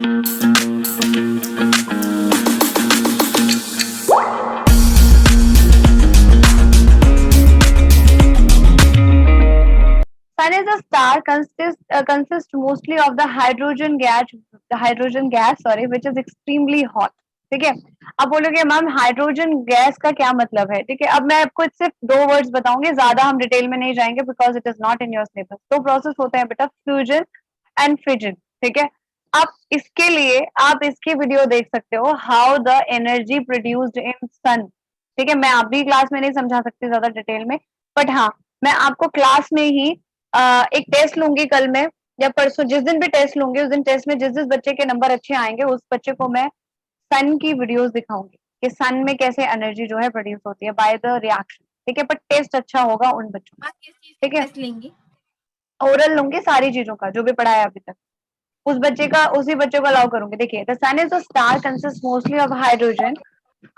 Sun is a star consists mostly of the hydrogen gas, sorry, which is extremely hot. ठीक है, अब बोलोगे ma'am hydrogen gas का क्या मतलब है? ठीक है, अब मैं आपको सिर्फ दो वर्ड्स बताऊंगी, ज्यादा हम डिटेल में नहीं जाएंगे because it is not in your syllabus. दो प्रोसेस होते हैं बेटा, फ्यूजन एंड फिजन। ठीक है, आप इसके लिए आप इसकी वीडियो देख सकते हो, how the energy produced in sun. ठीक है, मैं आप भी क्लास में नहीं समझा सकती ज्यादा डिटेल में, बट हाँ मैं आपको क्लास में ही एक टेस्ट लूंगी कल मैं या परसों, जिस दिन भी टेस्ट लूंगी उस दिन टेस्ट में जिस जिस बच्चे के नंबर अच्छे आएंगे उस बच्चे को मैं सन की वीडियोस दिखाऊंगी कि सन में कैसे एनर्जी जो है प्रोड्यूस होती है बाय द रिएक्शन। ठीक है, पर टेस्ट अच्छा होगा उन बच्चों का। ठीक है, ओरल लूंगी सारी चीजों का जो भी पढ़ा है अभी तक, उस बच्चे का उसी बच्चे को अलाउ करूंगी। देखिए, the sun is a star consist mostly of hydrogen.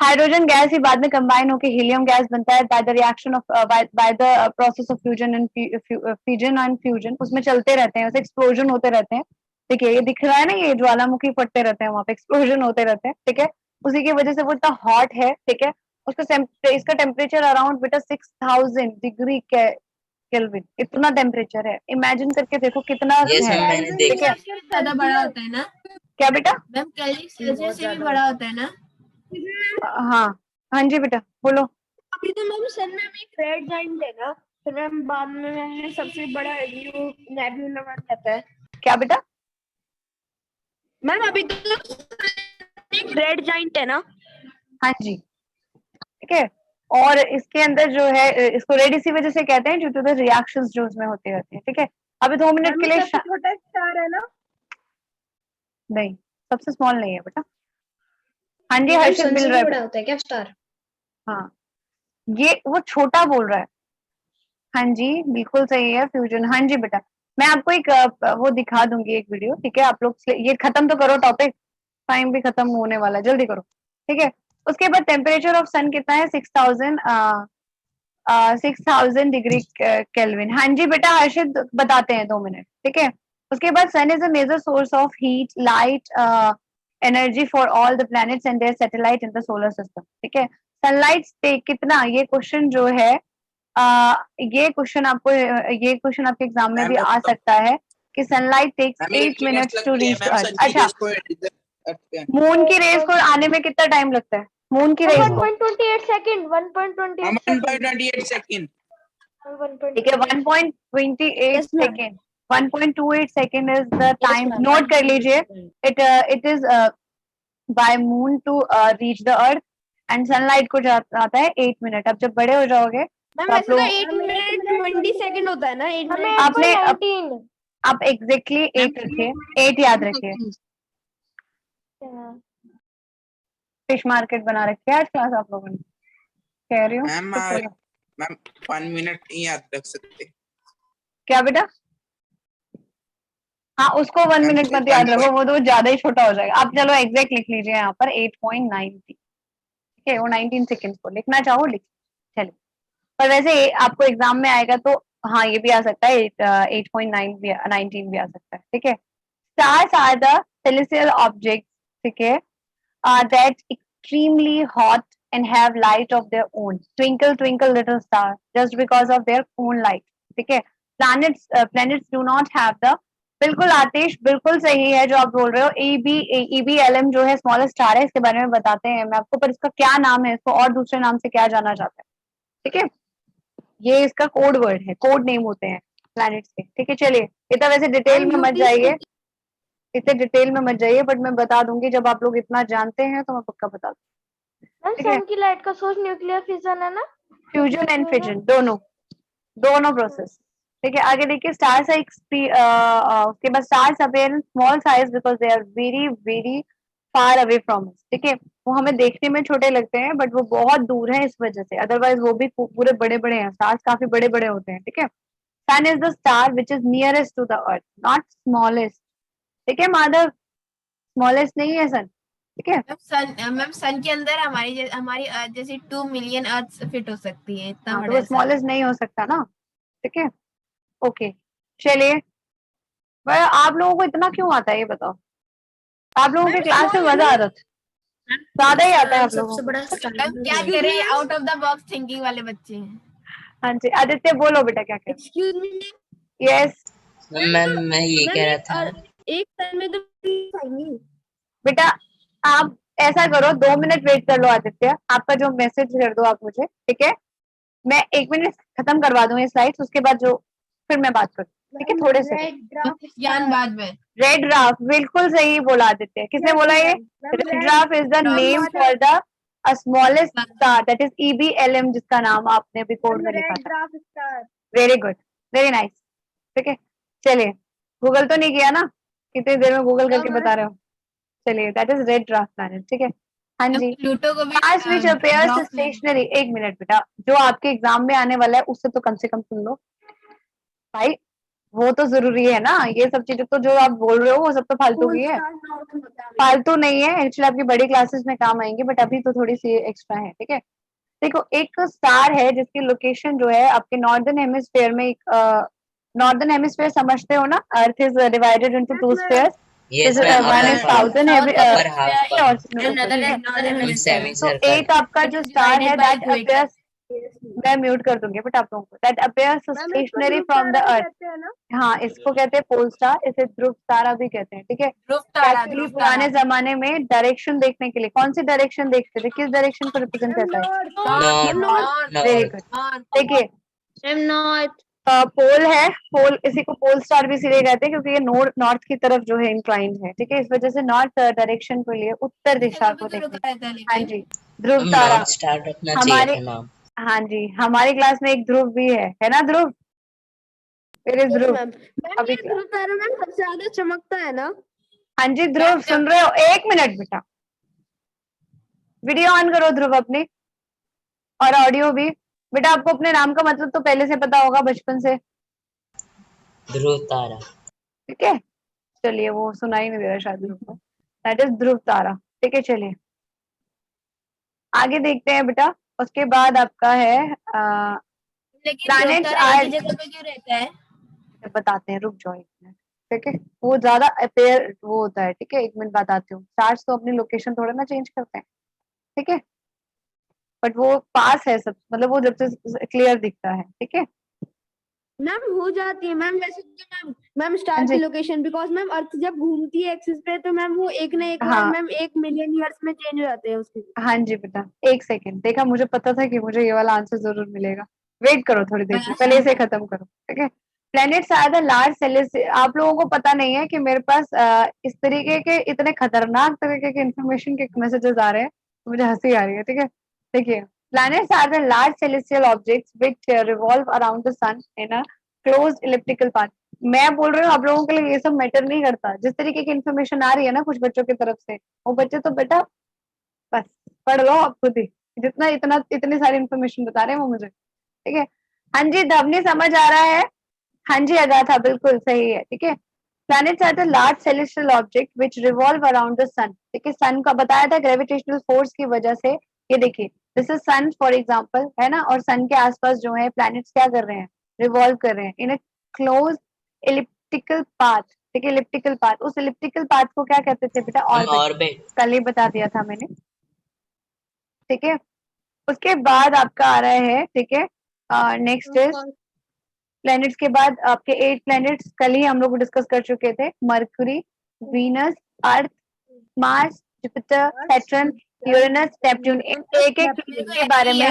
Hydrogen gas ही बाद में कंबाइन होकर हीलियम गैस बनता है by the reaction of by the process of fusion and fission and fusion. उसमें चलते रहते हैं, उसे एक्सप्लोजन होते रहते हैं। देखिए ये दिख रहा है ना, ये ज्वालामुखी फटते रहते हैं, वहां पे एक्सप्लोजन होते रहते हैं। ठीक है, उसी की वजह से वो इतना हॉट है। ठीक है, उसका इसका टेम्परेचर अराउंड बेटा 6000 डिग्री केल्विन, इतना टेम्परेचर है। इमेजिन करके देखो कितना यस है। मैम, मैंने ठीक देखा। है, ज्यादा बड़ा होता है ना क्या बेटा? मैम? केल्विन सेल्सियस से भी बड़ा होता है ना? हाँ हाँ जी बेटा बोलो। अभी तो मैम सन में भी एक रेड जाइंट है ना, फिर मैम बाद में सबसे बड़ा नेबुला बन जाता है। क्या बेटा? मैम अभी तो एक रेड जाइंट है ना। हाँ जी, ठीक है, और इसके अंदर जो है इसको रेड इसी वजह से कहते हैं ड्यू टू द रिएक्शंस जो उसमें होती रहती है। ठीक है, अभी 2 मिनट के लिए सबसे छोटा स्टार है ना। नहीं, सबसे स्मॉल नहीं है बेटा। हाँ जी हर्षित मिल रहा है बेटा। होता है क्या स्टार? हाँ, ये वो छोटा बोल रहा है। हाँ जी बिल्कुल सही है, फ्यूजन। हाँ जी बेटा, मैं आपको एक वो दिखा दूंगी एक वीडियो। ठीक है, आप लोग ये खत्म तो करो टॉपिक, टाइम भी खत्म होने वाला है, जल्दी करो। ठीक है, उसके बाद टेम्परेचर ऑफ सन कितना है? 6000 डिग्री केल्विन। हाँ जी बेटा हर्षित बताते हैं, 2 मिनट। ठीक है, उसके बाद sun is a major source of heat light energy for all the planets and their satellite in the solar system. ठीक है, सनलाइट पे कितना, ये क्वेश्चन जो है ये क्वेश्चन आपके एग्जाम में मैम भी मैं आ बताऊं, सकता है कि सनलाइट टेक्स मैम मेरी 8 मिनट्स टू लगती है रीच टू मैम, अर्थ। सन की अच्छा, रेस को अर्थ पे। मून की रेस को आने में कितना टाइम लगता है? मून की रेस को 1.28 सेकंड 1.28 सेकंड 1.28 सेकंड। ठीक है, 1.28 yes ma'am. Second. 1.28 second is the time, note कर लीजिए। It is by moon to reach the earth and sunlight को आता है 8 मिनट। अब जब बड़े हो जाओगे मैम तो आप वैसे तो लोग 8 मिनट 20 सेकंड होता है ना। 8 आपने मिनट आप एग्जैक्टली 8 रखिए, 8 याद रखिए। फिश मार्केट बना रखी है आज क्लास आप लोगों ने, कह रही हूँ। मैम मैम 1 मिनट नहीं याद रख सकते। क्या बेटा? हाँ, उसको 1 मिनट मत याद रखो, वो तो ज्यादा ही छोटा हो जाएगा। आप चलो एग्जैक्ट लिख लीजिए यहाँ पर 8.90। ठीक है, वो 19 सेकेंड को लिखना चाहो लिख, चलो। पर वैसे आपको एग्जाम में आएगा तो हाँ ये भी आ सकता है, 8.9 भी 19 भी आ सकता है। ठीक है, stars are the celestial objects, ठीक है, that extremely hot and have light of their own. Twinkle, twinkle, little star, just because of their own light. ठीक है, planets do not have the, बिल्कुल आतिश बिल्कुल सही है जो आप बोल रहे हो। EBLM जो है स्मॉलेस्ट स्टार है, इसके बारे में बताते हैं मैं आपको, पर इसका क्या नाम है, इसको और दूसरे नाम से क्या जाना जाता है? ठीक है, ये इसका कोड वर्ड है, कोड नेम होते हैं प्लैनेट्स के। ठीक है, चलिए ये तो वैसे डिटेल में मत जाइए, इतने डिटेल में मत जाइए, बट मैं बता दूंगी जब आप लोग इतना जानते हैं तो मैं पक्का बता दूंगी। ठीक है, सन की लाइट का सोर्स न्यूक्लियर फिजन है ना। फ्यूजन एंड फिजन दोनों दोनों प्रोसेस। ठीक है, आगे देखिए, स्टार्स उसके बाद stars appear in small size because they are very very far away from us. ठीक है, वो हमें देखने में छोटे लगते हैं बट वो बहुत दूर है इस वजह से, अदरवाइज वो भी पूरे बड़े बड़े हैं, स्टार्स काफी बड़े बड़े होते हैं। ठीक है, sun is the star which is nearest to the earth, not smallest. ठीक है माधव, स्मॉलेस्ट नहीं है सन। ठीक है, मैम सन के अंदर हमारी जैसे 2 मिलियन अर्थ फिट हो सकती है, इतना हाँ तो बड़ा वो है सन। स्मॉलेस्ट नहीं हो सकता ना। ठीक है, ओके, चलिए। वह आप लोगों को इतना क्यों आता है ये बताओ? आप लोगों के क्लास में मजा आता था, ज्यादा ही आता है आप लोगों सबसे को। बड़ा मैम क्या करें, out of the box thinking वाले बच्चे हैं। हाँ जी, आदित्य बोलो बेटा क्या कह एक्सक्यूज मी रहे। यस मैम मैं ये कह रहा था एक टर्म में तो आएंगी। बेटा, आप ऐसा करो 2 मिनट वेट कर लो आदित्य, आपका जो मैसेज कर दो आप मुझे, ठीक है। मैं 1 मिनट खत्म करवा दूँ ये स्लाइड्स, उसके बाद जो फिर मैं बात करूँ, ठीक है। थोड़े से ज्ञान बाद में। रेड ड्राफ्ट, बिल्कुल सही बोला आदित्य। किसने बोला ये? Red draft is the name for the smallest star, that is EBLM, जिसका नाम आपने अभी कोड में लिखा था। वेरी गुड, वेरी नाइस, ठीक है। चलिए, गूगल तो नहीं किया ना? कितनी देर में गूगल करके बता रहे हो? चलिए, that is red draft planet, ठीक है। हाँ जी, प्लूटो को भी पास विच अपीयर्स drop में- स्टेशनरी। 1 मिनट बेटा, जो आपके एग्जाम में आने वाला है उससे तो कम से कम सुन लो भाई, वो तो जरूरी है ना। ये सब चीजें तो जो आप बोल रहे हो वो सब तो फालतू की है, फालतू नहीं है एक्चुअली, आपकी बड़ी क्लासेस में काम आएंगे, बट अभी तो थोड़ी सी एक्स्ट्रा है, ठीक है। देखो, एक स्टार है जिसकी लोकेशन जो है आपके नॉर्दर्न हेमिस्फेयर में, नॉर्दर्न हेमिस्फेयर समझते हो ना, earth is divided into 2 spheres, yes one ma'am is southern upper half का Northern सेमी तो सर्कल एक आपका जो स्टार है दैट अपीयर्स, मैं म्यूट कर दूंगी बट आप लोगों को, that appears stationary from the earth. हाँ, इसको कहते हैं पोल स्टार, इसे ध्रुव तारा भी कहते हैं, ठीक है। ध्रुव तारा, एक्चुअली ध्रुव पुराने तारा। जमाने में डायरेक्शन देखने के लिए कौन सी डायरेक्शन देखते थे, किस डायरेक्शन को रिप्रेजेंट करता है? वेरी नॉर्थ गुड, देखिए नॉर्थ पोल है, पोल, इसी को पोल स्टार भी इसीलिए कहते हैं क्योंकि ये नॉर्थ की तरफ जो है इंक्लाइंड है, ठीक है। इस वजह से नॉर्थ डायरेक्शन के लिए, उत्तर दिशा को देखने। हाँ जी, ध्रुव हम तारा नॉर्थ स्टार रखना चाहिए हमारे, था नाम। हाँ जी, हमारी क्लास में एक ध्रुव भी है ना ध्रुव? फिर इस ध्रुव अभी ये ध्रुव तारा मैम सबसे ज्यादा चमकता है ना? हाँ जी ध्रुव, सुन रहे हो? 1 मिनट बेटा, वीडियो ऑन करो ध्रुव अपनी, और ऑडियो भी। बेटा, आपको अपने नाम का मतलब तो पहले से पता होगा बचपन से, ध्रुव तारा। ठीक है। चलिए, वो सुनाई नहीं दे रहा शायद ध्रुव को, दैट इज ध्रुव तारा, ठीक है। चलिए आगे देखते हैं बेटा। उसके बाद आपका है लेकिन ध्रुव planets तारा एक ही are, जगह पे क्यों रहता है? बताते हैं, रुक जाओ 1 मिनट, ठीक है। वो ज्यादा अपेयर वो होता है, ठीक है। 1 मिनट बताती हूँ। स्टार्स तो अपनी लोकेशन थोड़ा ना चेंज करते हैं, ठीक है, बट वो पास है सब, मतलब वो जब से क्लियर दिखता है, ठीक है। मैम हो जाती है मैम, वैसे तो मैम हाँ स्टार जी। की लोकेशन, बिकॉज मैम अर्थ जब घूमती है एक्सिस पे तो मैम वो एक ना एक बार हाँ। मैम 1 मिलियन ईयर्स में चेंज हो जाते हैं उसके। हाँ जी बेटा, 1 सेकेंड, देखा, मुझे पता था कि मुझे ये वाला आंसर जरूर मिलेगा। वेट करो थोड़ी देर, पहले इसे खत्म करो, ठीक है। Planets are the large celestial, आप लोगों को पता नहीं है कि मेरे पास इस तरीके के इतने खतरनाक तरीके के इंफॉर्मेशन के मैसेजेस आ रहे हैं, तो मुझे हंसी आ रही है, ठीक है। देखिए, planets are the large celestial objects which revolve around the sun in a closed elliptical path। मैं बोल रही हूँ आप लोगों के लिए ये सब मैटर नहीं करता, जिस तरीके की इन्फॉर्मेशन आ रही है ना कुछ बच्चों की तरफ से, वो बच्चे तो बेटा बस पढ़ लो आप खुद ही, जितना इतना इतनी सारी इन्फॉर्मेशन बता रहे हैं वो मुझे, ठीक है। हाँ जी धवनी, समझ आ रहा है? हाँ जी अगाथा, बिल्कुल सही है, ठीक है। planets are the large celestial object which revolve around the sun, ठीक है। सन का बताया था ग्रेविटेशनल फोर्स की वजह से, ये देखिए this is sun for example, है ना, और सन के आसपास जो है प्लैनेट्स क्या कर रहे हैं, रिवॉल्व कर रहे हैं इन अ क्लोज एलिप्टिकल पाथ, ठीक है। एलिप्टिकल पाथ, उस एलिप्टिकल पाथ को क्या कहते थे बेटा? Orbit, orbit. कल ही बता दिया था मैंने, ठीक है। उसके बाद आपका आ रहा है, ठीक है, नेक्स्ट इज प्लैनेट्स के बाद आपके 8 प्लैनेट्स कल ही हम लोग डिस्कस कर चुके थे, Mercury, Venus, Earth, Mars, Jupiter, Saturn, Uranus, Neptune. इन एक एक के बारे में,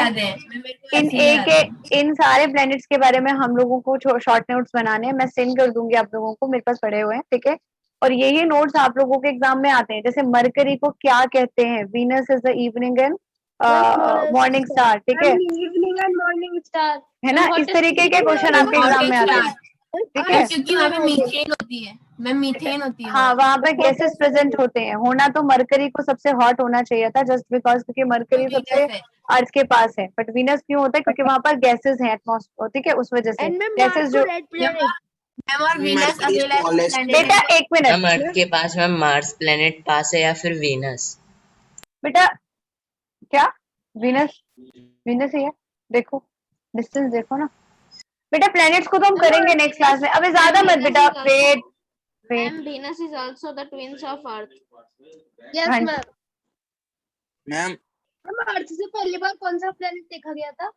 इन सारे प्लैनेट्स के बारे में हम लोगों को शॉर्ट नोट्स बनाने हैं, मैं सेंड कर दूंगी आप लोगों को, मेरे पास पड़े हुए हैं, ठीक है। और यही नोट्स आप लोगों के एग्जाम में आते हैं। जैसे मरकरी को क्या कहते हैं? Venus is the evening and morning star, ठीक है, इवनिंग एंड मॉर्निंग स्टार है ना। इस तरीके के क्वेश्चन आपके एग्जाम में आते हैं, ठीक है। क्योंकि वहाँ पे मीथेन होती है, मैम मीथेन होती है। हाँ, वहाँ पे गैसेस प्रेजेंट होते हैं, होना तो मरकरी को सबसे हॉट होना चाहिए था, जस्ट बिकॉज क्योंकि मरकरी सबसे अर्थ के पास है, बट वीनस क्यों होता है? क्योंकि वहाँ पर गैसेस हैं, एटमॉस्फेयर, ठीक है, उस वजह से एंड मैम गैसेस जो, रेड प्लैनेट मैम और वीनस Mercury अकेला smallest planet बेटा है। 1 मिनट मैम अर्थ के पास मैम मार्स प्लेनेट पास है या फिर वीनस? बेटा, क्या वीनस? वीनस ही है, देखो डिस्टेंस देखो ना बेटा। प्लैनेट्स को तो हम करेंगे नेक्स्ट क्लास में, अभी ज्यादा मत बेटा, wait wait Venus is also the twins of Earth. Yes हाँ मैम। मैम मैम अर्थ से पहली बार कौन सा प्लेनेट देखा गया था?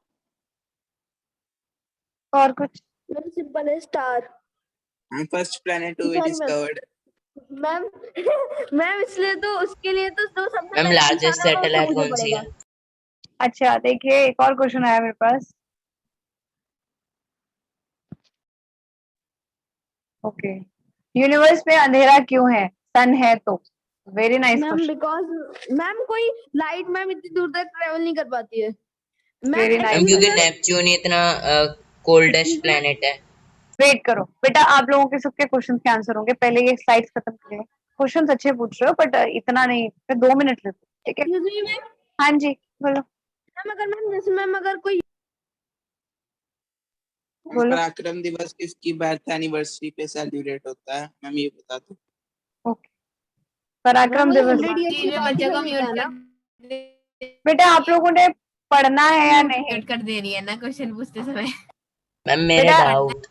और कुछ मैम सिंपल है star. First planet to be Sorry, ma'am. Discovered. Ma'am ma'am इसलिए तो उसके लिए तो जो सबसे मैम पहले लार्जेस्ट निशाना होगा, सैटेलाइट मुझे कौन सी पड़ेगा। है? अच्छा देखिए एक और क्वेश्चन आया मेरे पास। ओके यूनिवर्स में अंधेरा क्यों है? सन है तो। Very nice ma'am question. Because ma'am कोई लाइट मैम इतनी दूर तक ट्रेवल नहीं कर पाती है। Ma'am Very ma'am nice. क्योंकि नेपच्यून ही इतना कोल्डेस्ट प्लेनेट है। वेट करो बेटा, आप लोगों के सबके क्वेश्चन के आंसर होंगे, पहले ये स्लाइड्स खत्म करें। क्वेश्चन अच्छे पूछ रहे हो बट इतना नहीं, फिर 2 मिनट लेते, ठीक है? मैम हाँ जी बोलो मैम जैसे मैम अगर कोई बोलो। पराक्रम दिवस किसकी बर्थ एनिवर्सरी पे सेलिब्रेट होता है? मैम ये बता दो। ओके पराक्रम मैम दिवस 100 years जी, के मैं बाद बच्चे को ही म्यूट होता है ना? कर बेटा आप लोगों ने पढ़ना है या नहीं? म्यूट कर दे रही है ना क्वेश्चन पूछते समय। मैम मेरा बेटा डाउट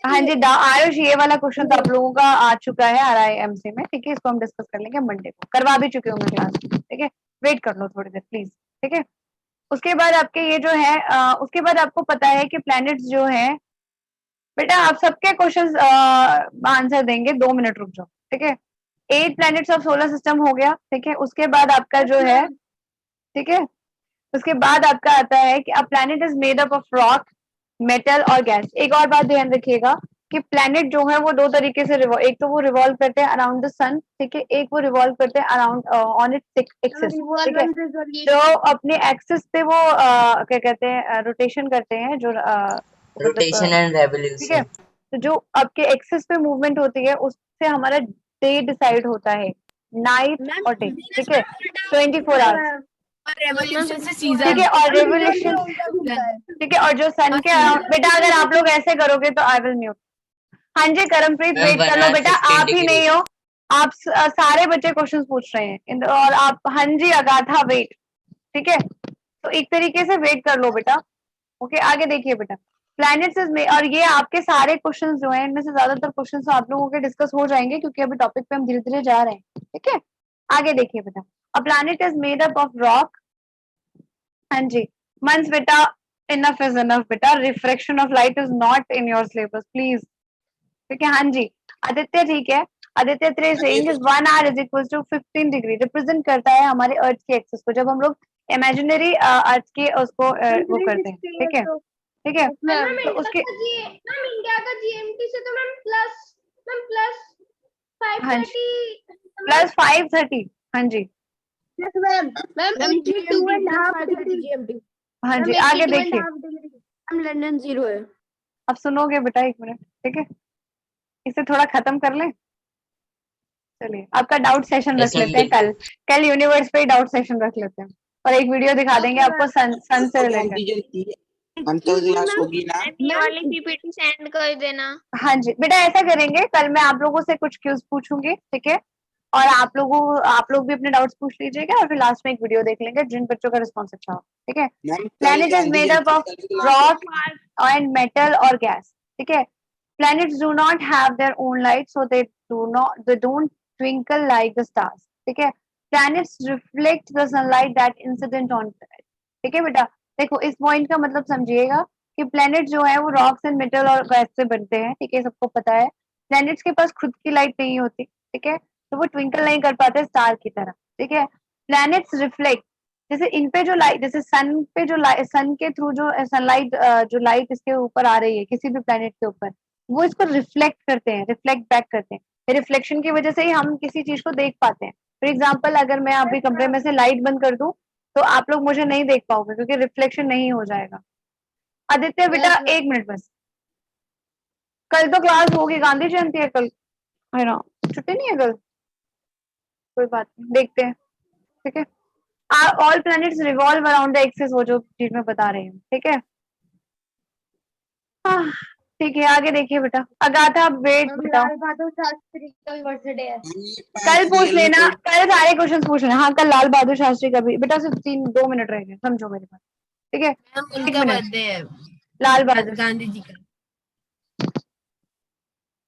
हाँ जी आयुष, ये वाला क्वेश्चन तो आप लोगों का आ चुका है RIMC में, ठीक है? इसको हम डिस्कस कर लेंगे मंडे को, करवा भी चुके होंगे क्लास, ठीक है? वेट कर लो थोड़ी देर प्लीज, ठीक है? उसके बाद आपके ये जो है उसके बाद आपको पता है कि प्लैनेट्स जो है, बेटा आप सबके क्वेश्चंस आंसर देंगे, 2 मिनट रुक जाओ, ठीक है? 8 प्लैनेट्स ऑफ सोलर सिस्टम हो गया, ठीक है? उसके बाद आपका जो है, ठीक है, उसके बाद आपका आता है कि अ planet is made up of rock, metal और गैस। एक और बात ध्यान रखिएगा कि प्लैनेट जो है वो 2 तरीके से एक तो वो रिवॉल्व करते हैं अराउंड द सन, ठीक है? एक वो रिवॉल्व करते हैं अराउंड ऑन इट्स एक्सिस, ठीक है? जो अपने एक्सिस पे वो क्या कहते हैं रोटेशन करते हैं, जो रोटेशन एंड ठीक है? रेवोल्यूशन। तो जो आपके एक्सिस पे मूवमेंट होती है उससे हमारा डे डिसाइड होता है, नाइट और डे, ठीक है? 24 आवर्स, और रेवोल्यूशन से ठीक सीजन। है? और रेवोल्यूशन, ठीक है? और जो सन के अराउंड, बेटा अगर आप लोग ऐसे करोगे तो आई विल म्यूट। हाँ जी करमप्रीत मैम वेट 1 कर लो hour बेटा, 15 आप ही डिग्री। नहीं हो, आप सारे बच्चे क्वेश्चन पूछ रहे हैं और आप, हाँ जी अगाथा वेट, ठीक है? तो एक तरीके से वेट कर लो बेटा, ओके? आगे देखिए बेटा, प्लैनेट्स इज में, और ये आपके सारे क्वेश्चंस जो हैं इनमें से ज्यादातर क्वेश्चंस आप लोगों के डिस्कस हो जाएंगे क्योंकि अभी टॉपिक पे हम धीरे धीरे जा रहे हैं, ठीक है? आगे देखिए बेटा, a planet is made up of rock, हाँ जी मंस बेटा, इनफ इज इनफ बेटा, refraction of light is not in your syllabus please, ठीक है? हाँ जी आदित्य, ठीक है? Aditya 3 saying is 1 hour is equal to 15 डिग्री, रिप्रेजेंट करता है हमारे अर्थ की एक्सिस को, जब हम लोग इमेजिनरी अर्थ के उसको वो करते हैं, ठीक है? ठीक है? मैम तो उसके मैम इंडिया का जीएमटी से तो मैम प्लस हाँ जी 5:30 +5:30, हाँ जी मैम 82.5 जीएमटी। हाँ जी आगे देखिए। मैम लंदन 0 है। अब सुनोगे बेटा 1 मिनट, ठीक है? इसे थोड़ा खत्म कर लें, चलिए आपका डाउट सेशन रख Yes, लेते हैं, बिल्कुल। कल यूनिवर्स पे ही डाउट सेशन रख लेते हैं और एक वीडियो दिखा देंगे आपको सन से रिलेटेड। हम तो क्लास होगी ना? ये वाली पीपीटी सेंड कर देना। हाँ जी बेटा ऐसा करेंगे, कल मैं आप लोगों से कुछ क्यूज पूछूंगी, ठीक है? और आप लोग भी अपने डाउट्स पूछ लीजिएगा और फिर लास्ट में एक वीडियो देख लेंगे जिन बच्चों का रिस्पॉन्स अच्छा हो, ठीक है? Ma'am planet is made up of rock and metal और गैस, ठीक है? Planets do not have their own light, so they don't twinkle like the stars, ठीक है? Planets reflect the sunlight that incident on it, ठीक है बेटा? देखो इस पॉइंट का मतलब समझिएगा कि प्लैनेट जो है वो रॉक्स एंड मेटल और गैस से बनते हैं, ठीक है? सबको पता है। प्लैनेट्स के पास खुद की लाइट नहीं होती, ठीक है? तो वो ट्विंकल नहीं कर पाते स्टार की तरह, ठीक है? प्लैनेट्स रिफ्लेक्ट, जैसे इन पे जो लाइट, जैसे सन पे जो सन के थ्रू जो सनलाइट, जो लाइट इसके ऊपर आ रही है किसी भी प्लैनेट के ऊपर, वो इसको रिफ्लेक्ट करते हैं, रिफ्लेक्ट बैक करते हैं। रिफ्लेक्शन की वजह से ही हम किसी चीज को देख पाते हैं। फॉर एग्जाम्पल अगर मैं अभी कमरे में से लाइट बंद कर दूं तो आप लोग मुझे नहीं देख पाओगे क्योंकि रिफ्लेक्शन नहीं हो जाएगा। आदित्य बेटा 1 मिनट बस, कल तो क्लास होगी, गांधी जयंती है कल, है ना? छुट्टी नहीं है कल, कोई बात नहीं, देखते हैं, ठीक है? All planets revolve around the axis, वो जो चीज मैं बता रही हूँ, ठीक है? हाँ ठीक है आगे देखिए बेटा, अगाथा वेट बेटा, लाल बहादुर शास्त्री का बर्थडे है। कल पूछ लेना, कल सारे क्वेश्चन पूछ लेना। हाँ कल लाल बहादुर शास्त्री का भी बेटा, सिर्फ 2 मिनट रह गए, समझो मेरे पास, ठीक है? मैम उनका मिनट। बर्थडे है, लाल बहादुर गांधी जी का।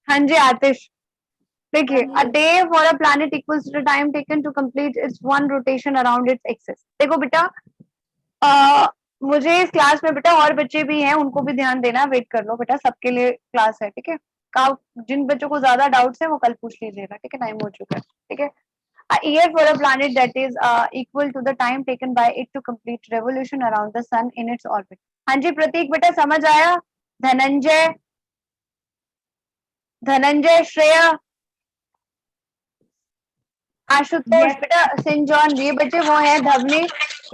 हाँ जी आतिश, देखिए, a day for a planet equals to the time taken to complete its one rotation around its axis. देखो बेटा, मुझे इस क्लास में बेटा और बच्चे भी हैं, उनको भी ध्यान देना, वेट कर लो बेटा, सबके लिए क्लास है, ठीक है। जिन बच्चों को ज्यादा डाउट्स है वो कल पूछ लीजिएगा, ठीक है, टाइम हो चुका है, ठीक है। A year for a planet that is equal to the time taken by it to complete revolution around the sun in its orbit. हाँ जी प्रतीक बेटा, समझ आया? धनंजय, श्रेया, आशुतोष बेटा, सिंजॉन, ये बच्चे वो हैं, धवनी,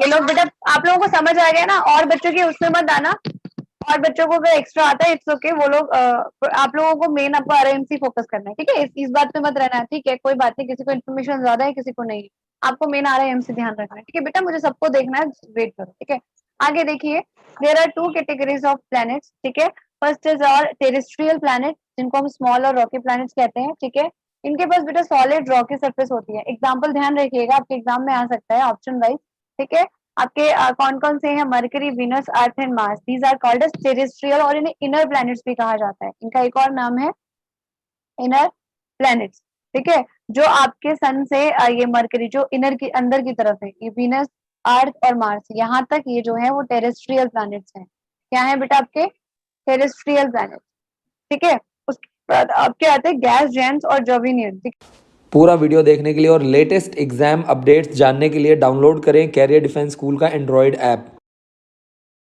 ये लोग बेटा, आप लोगों को समझ आ गया ना? और बच्चों की उसमें मत आना, और बच्चों को अगर एक्स्ट्रा आता है इट्स ओके, वो लोग आप लोगों को मेन आपको आरएमसी फोकस करना है, ठीक है। इस बात पे मत रहना है, ठीक है, कोई बात नहीं, किसी को इन्फॉर्मेशन ज्यादा है किसी को नहीं, आपको मेन आरएमसी ध्यान रखना है, ठीक है बेटा, मुझे सबको देखना है, वेट करो, ठीक है। आगे देखिए, there are 2 categories of planets, ठीक है। First is our terrestrial planet, जिनको हम स्मॉल और रॉकी प्लैनेट्स कहते हैं, ठीक है। इनके पास बेटा सॉलिड रॉकी सरफेस होती है। एग्जाम्पल ध्यान रखिएगा, आपके एग्जाम में आ सकता है ऑप्शन वाइज, ठीक है। आपके कौन कौन से हैं? Mercury, Venus, Earth and Mars. These are called as terrestrial, और इन्हें इनर प्लैनेट्स भी कहा जाता है। इनका एक और नाम है इनर प्लैनेट्स, ठीक है। जो आपके सन से ये मरकरी जो इनर की अंदर की तरफ है, ये वीनस, अर्थ और मार्स, यहाँ तक ये जो है वो टेरेस्ट्रियल प्लैनेट्स हैं। क्या है बेटा आपके? टेरेस्ट्रियल प्लैनेट्स, ठीक है। उसके बाद आपके आते हैं गैस जेम्स और जोविनियन, ठीक है। पूरा वीडियो देखने के लिए और लेटेस्ट एग्जाम अपडेट्स जानने के लिए डाउनलोड करें कैरियर डिफेंस स्कूल का एंड्रॉयड ऐप।